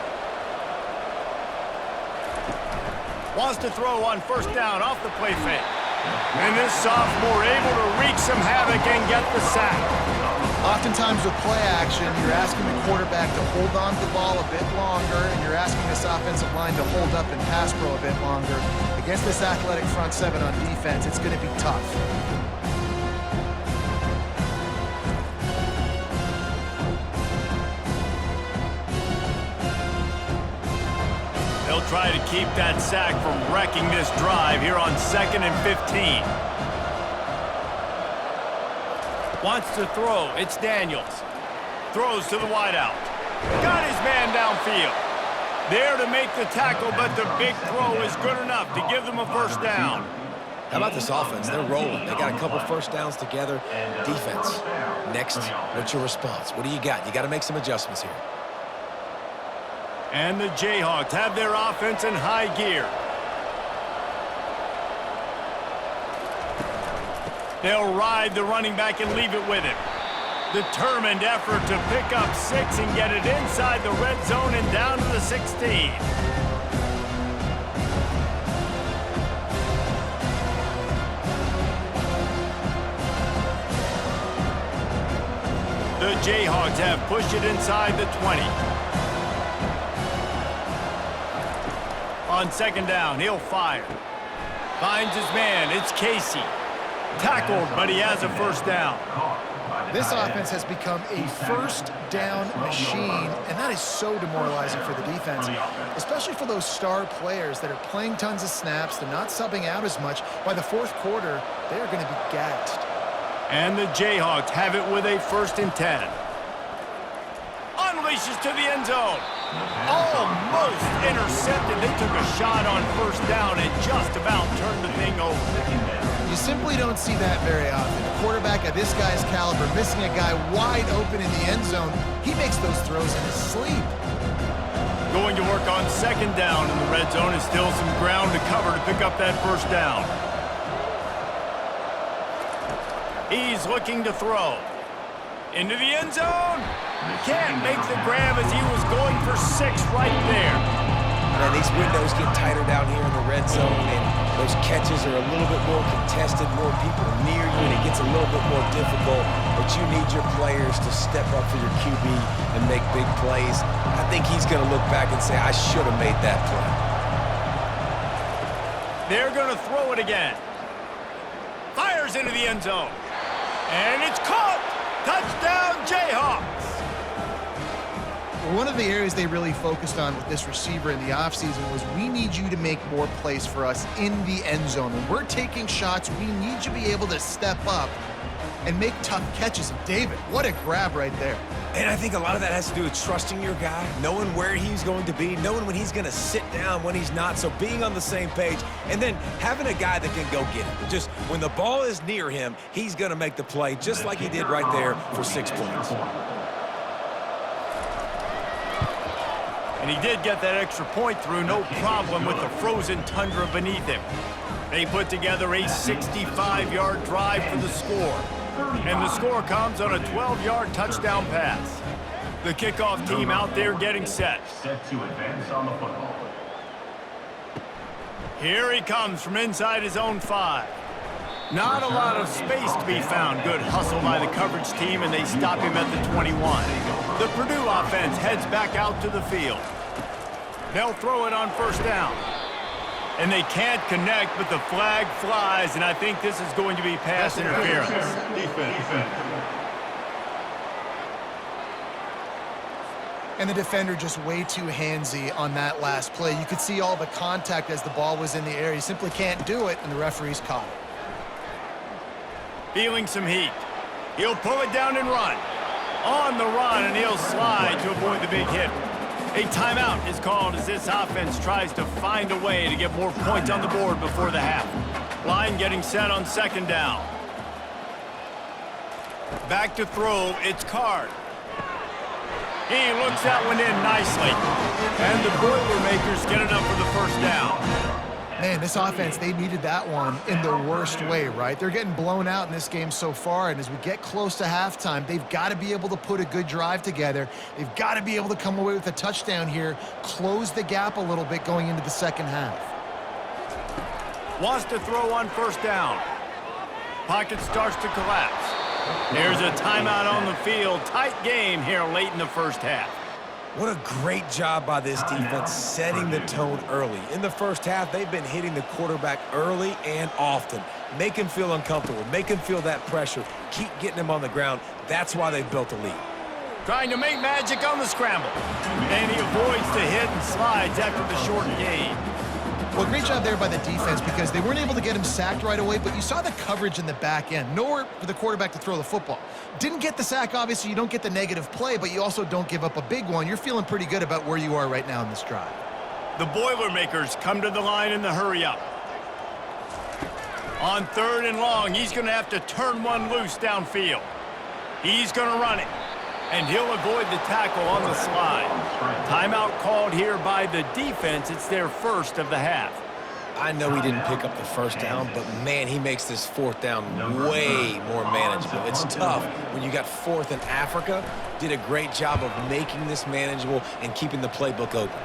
Wants to throw on first down off the play fake. And this sophomore able to wreak some havoc and get the sack. Oftentimes with play action, you're asking the quarterback to hold on to the ball a bit longer, and you're asking this offensive line to hold up and pass pro a bit longer. Against this athletic front seven on defense, it's going to be tough. They'll try to keep that sack from wrecking this drive here on 2nd and 15. Wants to throw. It's Daniels. Throws to the wideout. Got his man downfield. There to make the tackle, but the big throw is good enough to give them a first down. How about this offense? They're rolling. They got a couple first downs together. Defense. Next, what's your response? What do you got? You got to make some adjustments here. And the Jayhawks have their offense in high gear. They'll ride the running back and leave it with him. Determined effort to pick up 6 and get it inside the red zone and down to the 16. The Jayhawks have pushed it inside the 20. On 2nd down, he'll fire. Finds his man, it's Casey. Tackled, but he has a first down. This offense has become a first down machine, and that is so demoralizing for the defense, especially for those star players that are playing tons of snaps. They're not subbing out as much. By the fourth quarter, they're going to be gassed. And the Jayhawks have it with a 1st and 10. Unleashes to the end zone. Almost intercepted. They took a shot on 1st down and just about turned the thing over. You simply don't see that very often. A quarterback of this guy's caliber missing a guy wide open in the end zone. He makes those throws in his sleep. Going to work on 2nd down in the red zone, is still some ground to cover to pick up that 1st down. He's looking to throw. Into the end zone. Can't make the grab as he was going for 6 right there. Man, these windows get tighter down here in the red zone, and those catches are a little bit more contested, more people near you, and it gets a little bit more difficult. But you need your players to step up for your QB and make big plays. I think he's going to look back and say, I should have made that play. They're going to throw it again. Fires into the end zone. And it's caught. Touchdown, Jayhawks. One of the areas they really focused on with this receiver in the offseason was we need you to make more plays for us in the end zone. When we're taking shots, we need you to be able to step up and make tough catches. And David, what a grab right there. And I think a lot of that has to do with trusting your guy, knowing where he's going to be, knowing when he's going to sit down, when he's not, so being on the same page, and then having a guy that can go get it. Just when the ball is near him, he's going to make the play, just like he did right there for 6 points. And he did get that extra point through, no problem with the frozen tundra beneath him. They put together a 65-yard drive for the score. And the score comes on a 12-yard touchdown pass. The kickoff team out there getting set. Set to advance on the football. Here he comes from inside his own 5. Not a lot of space to be found. Good hustle by the coverage team, and they stop him at the 21. The Purdue offense heads back out to the field. They'll throw it on 1st down. And they can't connect, but the flag flies, and I think this is going to be pass interference. Defense. And the defender just way too handsy on that last play. You could see all the contact as the ball was in the air. He simply can't do it, and the referees caught it. Feeling some heat. He'll pull it down and run. On the run, and he'll slide to avoid the big hit. A timeout is called as this offense tries to find a way to get more points on the board before the half. Line getting set on 2nd down. Back to throw, it's Card. He looks that one in nicely. And the Boilermakers get it up for the 1st down. Man, this offense, they needed that one in the worst way, right? They're getting blown out in this game so far, and as we get close to halftime, they've got to be able to put a good drive together. They've got to be able to come away with a touchdown here, close the gap a little bit going into the 2nd half. Wants to throw on 1st down. Pocket starts to collapse. There's a timeout on the field. Tight game here late in the first half. What a great job by this defense setting the tone early. In the first half, they've been hitting the quarterback early and often. Make him feel uncomfortable. Make him feel that pressure. Keep getting him on the ground. That's why they've built a lead. Trying to make magic on the scramble. And he avoids the hit and slides after the short gain. Well, great job there by the defense because they weren't able to get him sacked right away, but you saw the coverage in the back end. Nowhere for the quarterback to throw the football. Didn't get the sack, obviously. You don't get the negative play, but you also don't give up a big one. You're feeling pretty good about where you are right now in this drive. The Boilermakers come to the line in the hurry-up. On 3rd and long, he's going to have to turn one loose downfield. He's going to run it, and he'll avoid the tackle on the slide. Timeout called here by the defense. It's their first of the half. I know he didn't pick up the first down, but, man, he makes this 4th down way more manageable. It's tough when you got 4th in Africa. Did a great job of making this manageable and keeping the playbook open.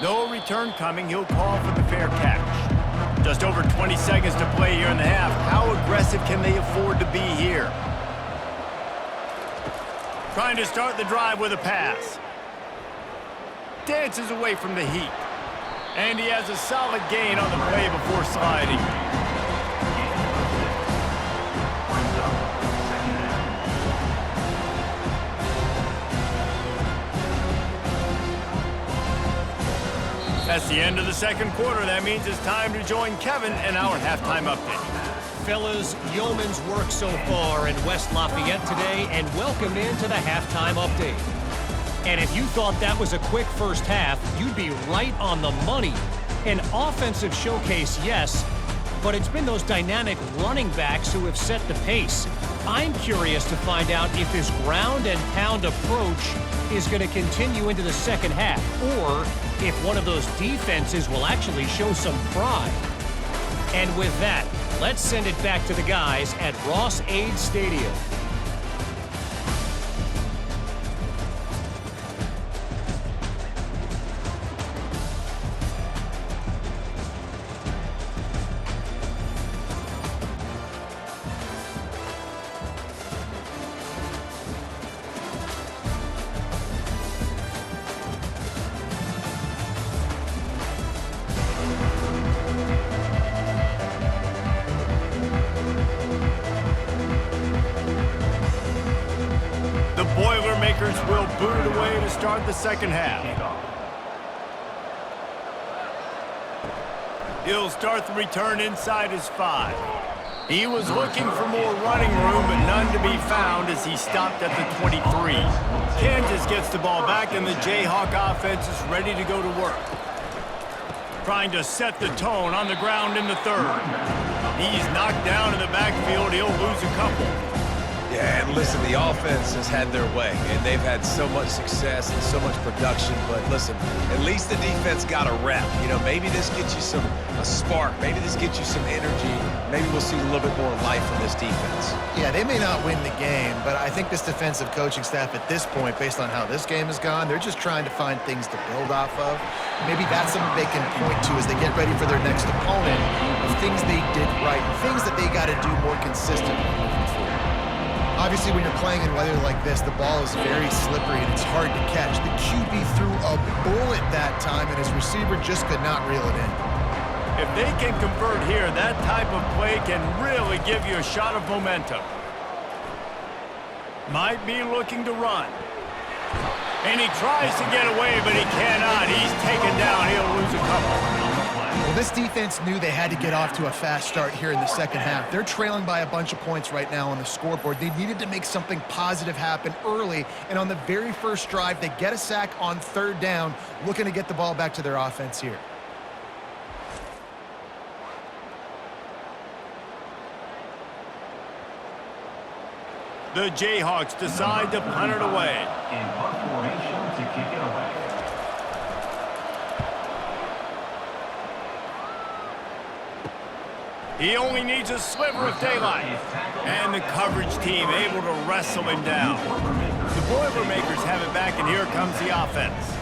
No return coming. He'll call for the fair catch. Just over 20 seconds to play here in the half. How aggressive can they afford to be here? Trying to start the drive with a pass. Dances away from the heat. And he has a solid gain on the play before sliding. That's the end of the second quarter. That means it's time to join Kevin in our halftime update. Fellas, yeoman's work so far in West Lafayette today, and welcome into the halftime update. And if you thought that was a quick first half, you'd be right on the money. An offensive showcase, yes, but it's been those dynamic running backs who have set the pace. I'm curious to find out if this ground and pound approach is going to continue into the second half, or if one of those defenses will actually show some pride. And with that, let's send it back to the guys at Ross-Ade Stadium. Boilermakers will boot it away to start the second half. He'll start the return inside his 5. He was looking for more running room, but none to be found as he stopped at the 23. Kansas gets the ball back, and the Jayhawk offense is ready to go to work. Trying to set the tone on the ground in the 3rd. He's knocked down in the backfield. He'll lose a couple. Yeah, and listen, the offense has had their way, and they've had so much success and so much production. But listen, at least the defense got a rep. You know, maybe this gets you a spark. Maybe this gets you some energy. Maybe we'll see a little bit more life from this defense. Yeah, they may not win the game, but I think this defensive coaching staff at this point, based on how this game has gone, they're just trying to find things to build off of. Maybe that's something they can point to as they get ready for their next opponent, of things they did right, things that they got to do more consistently moving forward. Obviously, when you're playing in weather like this, the ball is very slippery and it's hard to catch. The QB threw a bullet that time, and his receiver just could not reel it in. If they can convert here, that type of play can really give you a shot of momentum. Might be looking to run. And he tries to get away, but he cannot. He's taken down. He'll lose a couple. Well, this defense knew they had to get off to a fast start here in the second half. They're trailing by a bunch of points right now on the scoreboard. They needed to make something positive happen early, and on the very first drive, they get a sack on 3rd down, looking to get the ball back to their offense here. The Jayhawks decide to punt it away. In punt formation to kick it away. He only needs a sliver of daylight. And the coverage team able to wrestle him down. The Boilermakers have it back, and here comes the offense.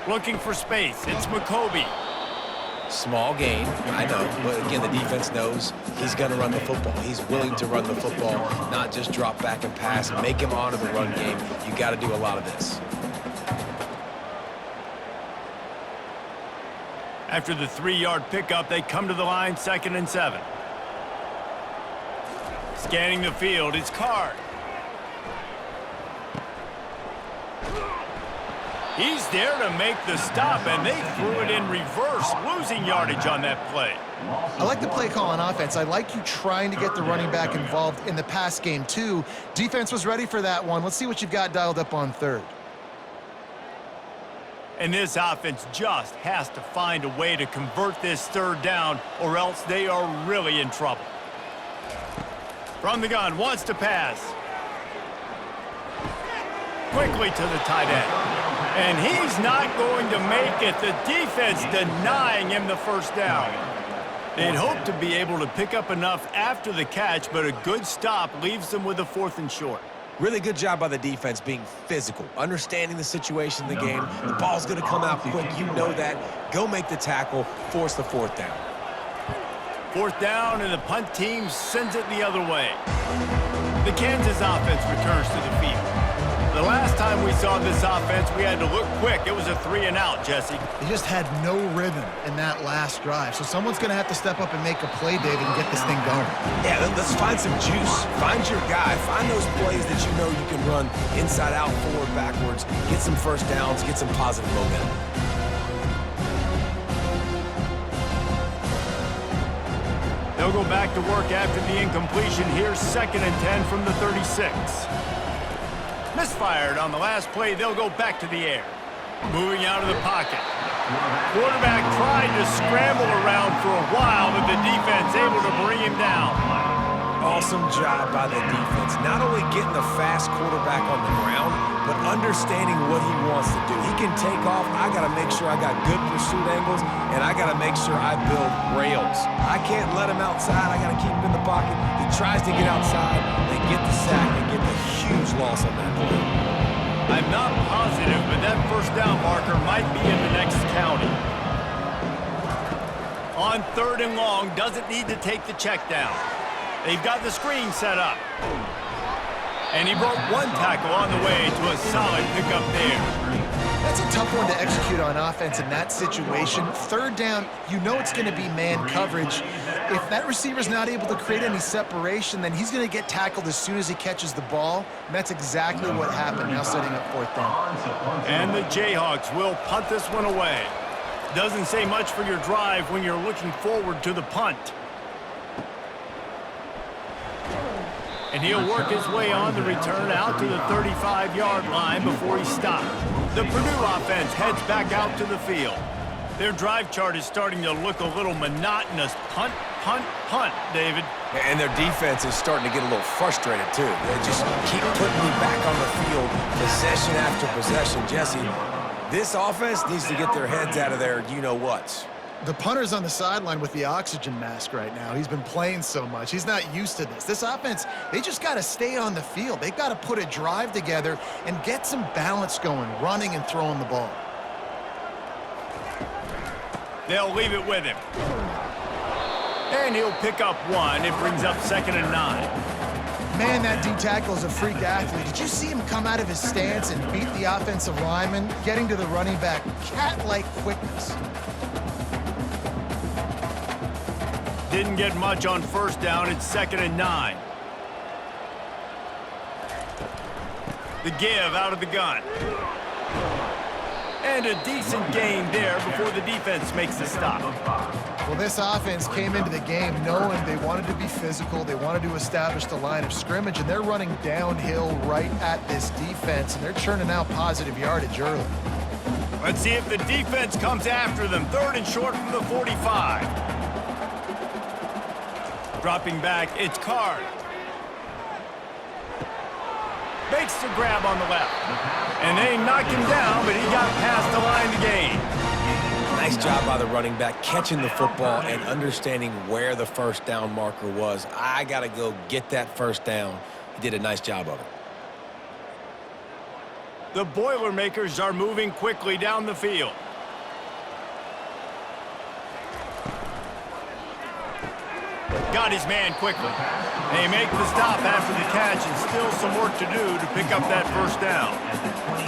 Looking for space. It's McCoby. Small gain, I know, but again, the defense knows he's going to run the football. He's willing to run the football, not just drop back and pass, make him honor the run game. You got to do a lot of this. After the 3-yard pickup, they come to the line, 2nd and 7. Scanning the field, it's Card. He's there to make the stop, and they threw it in reverse, losing yardage on that play. I like the play call on offense. I like you trying to get the running back involved in the pass game, too. Defense was ready for that one. Let's see what you've got dialed up on 3rd. And this offense just has to find a way to convert this 3rd down, or else they are really in trouble. From the gun, wants to pass. Quickly to the tight end. And he's not going to make it. The defense denying him the 1st down. They'd hope to be able to pick up enough after the catch, but a good stop leaves them with a 4th and short. Really good job by the defense being physical, understanding the situation in the game. The ball's going to come out quick. You know that. Go make the tackle, force the 4th down. 4th down, and the punt team sends it the other way. The Kansas offense returns to the field. The last time we saw this offense, we had to look quick. It was a 3-and-out, Jesse. They just had no rhythm in that last drive. So someone's going to have to step up and make a play, David, and get this thing going. Yeah, let's find some juice. Find your guy. Find those plays that you know you can run inside out, forward, backwards. Get some 1st downs. Get some positive momentum. They'll go back to work after the incompletion. Here's 2nd and 10 from the 36. Misfired on the last play. They'll go back to the air. Moving out of the pocket. Quarterback tried to scramble around for a while, but the defense able to bring him down. Awesome job by the defense. Not only getting the fast quarterback on the ground, but understanding what he wants to do. He can take off. I got to make sure I got good pursuit angles, and I got to make sure I build rails. I can't let him outside. I got to keep him in the pocket. He tries to get outside. They get the sack and get the huge loss on that play. I'm not positive, but that 1st down marker might be in the next county. On 3rd and long, doesn't need to take the check down. They've got the screen set up. And he broke 1 tackle on the way to a solid pickup there. That's a tough one to execute on offense in that situation. 3rd down, you know it's going to be man coverage. If that receiver's not able to create any separation, then he's going to get tackled as soon as he catches the ball. And that's exactly what happened, now setting up 4th down. And the Jayhawks will punt this one away. Doesn't say much for your drive when you're looking forward to the punt. And he'll work his way on the return out to the 35-yard line before he stopped. The Purdue offense heads back out to the field. Their drive chart is starting to look a little monotonous. Punt, punt, punt, David. And their defense is starting to get a little frustrated, too. They just keep putting me back on the field, possession after possession. Jesse, this offense needs to get their heads out of their you-know-whats. The punter's on the sideline with the oxygen mask right now. He's been playing so much. He's not used to this. This offense, they just got to stay on the field. They've got to put a drive together and get some balance going, running and throwing the ball. They'll leave it with him. And he'll pick up 1. It brings up 2nd and 9. Man, that D-tackle is a freak athlete. Did you see him come out of his stance and beat the offensive lineman, getting to the running back? Cat-like quickness. Didn't get much on 1st down. It's 2nd and 9. The give out of the gun. And a decent gain there before the defense makes the stop. Well, this offense came into the game knowing they wanted to be physical. They wanted to establish the line of scrimmage, and they're running downhill right at this defense, and they're churning out positive yardage early. Let's see if the defense comes after them. 3rd and short from the 45. Dropping back, it's Card. Makes the grab on the left. And they knocked him down, but he got past the line to gain. Nice job by the running back, catching the football and understanding where the 1st down marker was. I got to go get that 1st down. He did a nice job of it. The Boilermakers are moving quickly down the field. Got his man quickly. They make the stop after the catch and still some work to do to pick up that first down.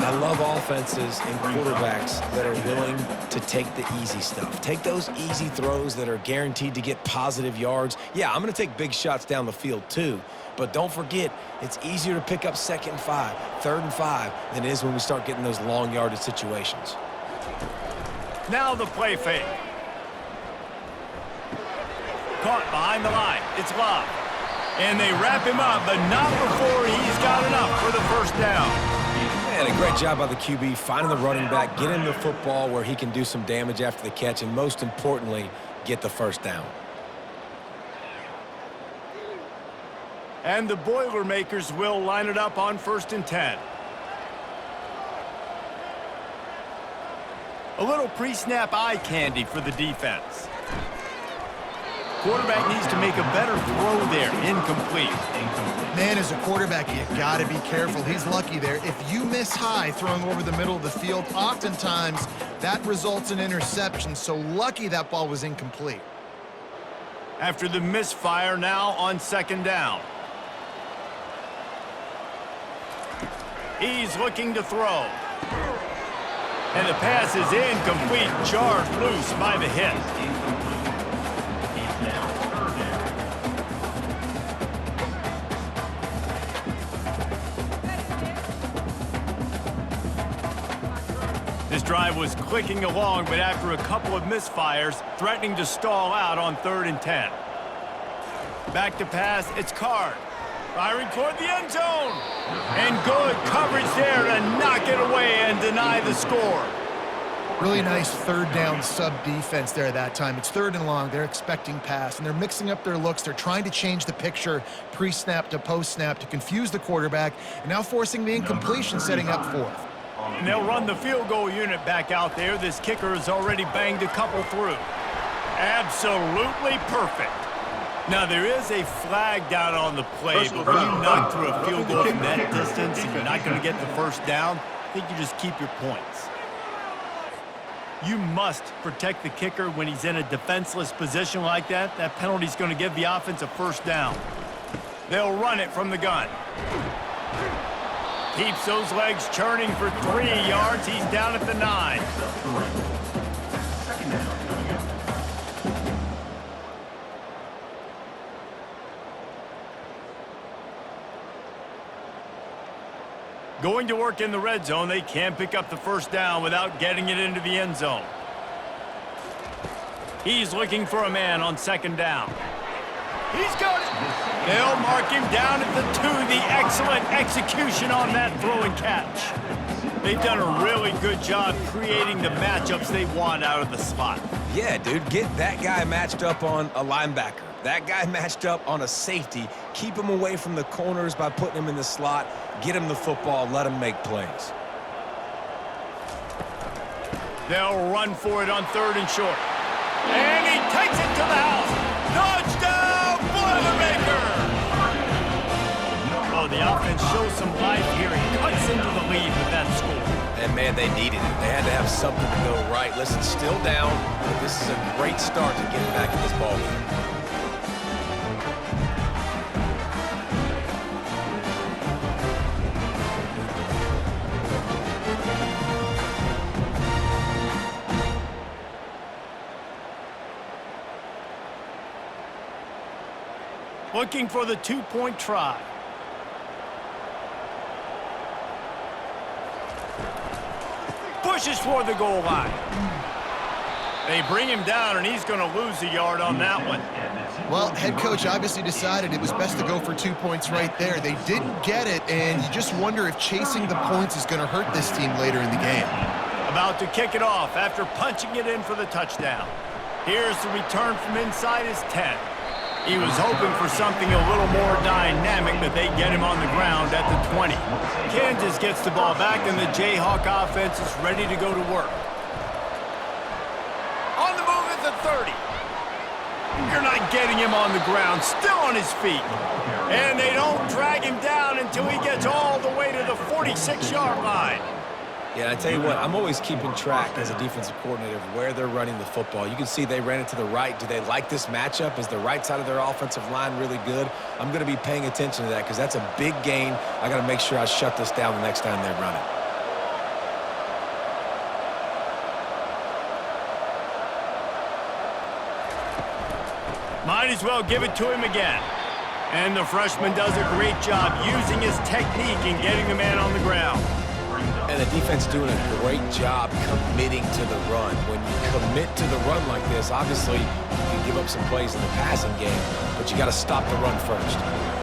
I love offenses and quarterbacks that are willing to take the easy stuff. Take those easy throws that are guaranteed to get positive yards. Yeah, I'm going to take big shots down the field too. But don't forget, it's easier to pick up 2nd and 5, 3rd and 5 than it is when we start getting those long yardage situations. Now the play fake. Caught behind the line. It's Love. And they wrap him up, but not before he's got enough for the first down. Man, a great job by the QB, finding the running back, get him the football where he can do some damage after the catch, and most importantly, get the first down. And the Boilermakers will line it up on 1st and 10. A little pre-snap eye candy for the defense. Quarterback needs to make a better throw there. Incomplete. Man, as a quarterback, you got to be careful. He's lucky there. If you miss high throwing over the middle of the field, oftentimes that results in interception. So lucky that ball was incomplete. After the misfire, now on 2nd down. He's looking to throw. And the pass is incomplete. Jarred loose by the hit. This drive was clicking along, but after a couple of misfires, threatening to stall out on 3rd and 10. Back to pass, it's Card. Firing toward the end zone. And good coverage there to knock it away and deny the score. Really nice 3rd down sub-defense there that time. It's 3rd and long. They're expecting pass, and they're mixing up their looks. They're trying to change the picture pre-snap to post-snap to confuse the quarterback, and now forcing the incompletion, setting up 4th. And they'll run the field goal unit back out there. This kicker has already banged a couple through. Absolutely perfect. Now, there is a flag down on the play, but when you knock through a field goal from that distance and you're not going to get the first down, I think you just keep your points. You must protect the kicker when he's in a defenseless position like that. That penalty is going to give the offense a first down. They'll run it from the gun. Keeps those legs churning for 3 yards. He's down at the 9. Going to work in the red zone. They can't pick up the first down without getting it into the end zone. He's looking for a man on 2nd down. He's got it. They'll mark him down at the 2. The excellent execution on that throw and catch. They've done a really good job creating the matchups they want out of the slot. Yeah, dude, get that guy matched up on a linebacker. That guy matched up on a safety. Keep him away from the corners by putting him in the slot. Get him the football. Let him make plays. They'll run for it on 3rd and short. And he takes it to the house. Touchdown, Boilermaker! Oh, the offense shows some life here and cuts into the lead with that score. And, man, they needed it. They had to have something to go right. Listen, still down, but this is a great start to getting back in this ballgame. Looking for the 2-point try. Pushes for the goal line. They bring him down, and he's going to lose a yard on that one. Well, head coach obviously decided it was best to go for 2 points right there. They didn't get it, and you just wonder if chasing the points is going to hurt this team later in the game. About to kick it off after punching it in for the touchdown. Here's the return from inside his 10. He was hoping for something a little more dynamic, but they get him on the ground at the 20. Kansas gets the ball back, and the Jayhawk offense is ready to go to work. On the move at the 30. You're not getting him on the ground, still on his feet. And they don't drag him down until he gets all the way to the 46-yard line. Yeah, I tell you what, I'm always keeping track as a defensive coordinator of where they're running the football. You can see they ran it to the right. Do they like this matchup? Is the right side of their offensive line really good? I'm going to be paying attention to that because that's a big gain. I got to make sure I shut this down the next time they run it. Might as well give it to him again. And the freshman does a great job using his technique and getting the man on the ground. And the defense doing a great job committing to the run. When you commit to the run like this, obviously you can give up some plays in the passing game, but you got to stop the run first.